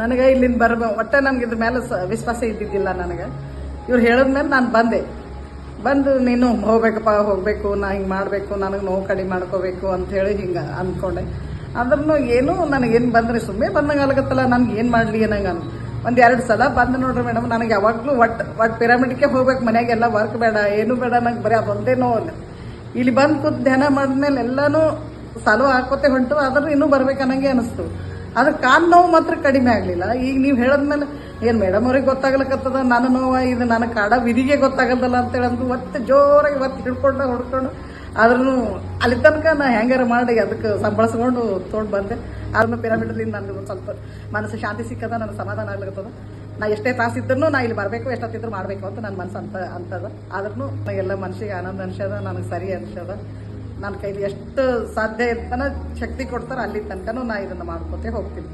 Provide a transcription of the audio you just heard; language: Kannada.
ನನಗೆ ಇಲ್ಲಿಂದ ಒಟ್ಟೆ ನನಗೆ ಇದ್ರ ಮೇಲೆ ವಿಶ್ವಾಸ ಇದ್ದಿದ್ದಿಲ್ಲ. ನನಗೆ ಇವ್ರು ಹೇಳಿದ್ಮೇಲೆ ನಾನು ಬಂದು ನೀನು ಹೋಗ್ಬೇಕು, ನಾ ಹಿಂಗೆ ಮಾಡಬೇಕು, ನನಗೆ ನೋವು ಕಡಿಮೆ ಮಾಡ್ಕೋಬೇಕು ಅಂತ ಹೇಳಿ ಹಿಂಗೆ ಅಂದ್ಕೊಂಡೆ. ಆದ್ರೂ ಏನೂ ನನಗೇನು ಬಂದ್ರೆ ಸುಮ್ಮನೆ ಬಂದಂಗೆ ಆಗತ್ತಲ್ಲ, ನನ್ಗೆ ಏನು ಮಾಡಲಿ ಏನಂಗೆ ಒಂದು 2 ಸಲ ಬಂದು ನೋಡ್ರಿ ಮೇಡಮ್. ನನಗೆ ಯಾವಾಗಲೂ ಒಟ್ಟು ಪಿರಾಮಿಡ್ಗೆ ಹೋಗ್ಬೇಕು, ಮನೆಯಾಗೆಲ್ಲ ವರ್ಕ್ ಬೇಡ, ಏನೂ ಬೇಡ, ನಂಗೆ ಬರೀ ಅದೊಂದೇ ನೋವು. ಇಲ್ಲಿ ಬಂದು ಕೂತು ಧ್ಯಾನ ಮಾಡಿದ್ಮೇಲೆ ಎಲ್ಲನೂ ಸಾಲು ಹಾಕೋತೆ ಹೊಂಟು, ಆದ್ರೂ ಇನ್ನೂ ಬರ್ಬೇಕು ಅನ್ನಂಗೆ ಅನಿಸ್ತು. ಅದ್ರ ಕಾಲು ನೋವು ಮಾತ್ರ ಕಡಿಮೆ ಆಗಲಿಲ್ಲ. ಈಗ ನೀವು ಹೇಳಿದ್ಮೇಲೆ ಏನು ಮೇಡಮ್ ಅವ್ರಿಗೆ ಗೊತ್ತಾಗ್ಲಿಕ್ಕತ್ತದ ನನ್ನ ನೋವು, ಇದು ನನಗೆ ಕಾಡ ವಿಧಿಗೆ ಗೊತ್ತಾಗಲ್ದಲ್ಲ ಅಂತೇಳಿ ಅಂದು ಜೋರಾಗಿ ಹೊಡ್ಕೊಂಡು ಆದ್ರೂ ಅಲ್ಲಿ ತನಕ ನಾ ಹೆಂಗಾರ ಮಾಡಿ ಅದಕ್ಕೆ ಸಂಬಳಿಸ್ಕೊಂಡು ತೊಗೊಂಡು ಬಂದೆ. ಆದ್ರೂ ಪಿರಾಮಿಡ್ಲಿಂದ ನನಗೆ ಸ್ವಲ್ಪ ಮನಸ್ಸು ಶಾಂತಿ ಸಿಕ್ಕದ, ನನಗೆ ಸಮಾಧಾನ ಆಗ್ಲಿಕ್ಕತ್ತದ. ನಾ ಎಷ್ಟೇ ತಾಸಿದ್ರು ನಾ ಇಲ್ಲಿ ಬರಬೇಕು, ಎಷ್ಟೊತ್ತಿದ್ರು ಮಾಡಬೇಕು ಅಂತ ನನ್ನ ಮನಸ್ಸು ಅಂತದ. ಆದ್ರೂ ಎಲ್ಲ ಮನಸ್ಸಿಗೆ ಆನಂದ ಅನ್ಸದ, ನನಗೆ ಸರಿ ಅನ್ಸದ. ನನ್ನ ಕೈಲಿ ಎಷ್ಟು ಸಾಧ್ಯ ಇರ್ತಾನ ಶಕ್ತಿ ಕೊಡ್ತಾರೆ ಅಲ್ಲಿ ತನಕನೂ ನಾ ಇದನ್ನು ಮಾಡ್ಕೊತೇ ಹೋಗ್ತೀನಿ.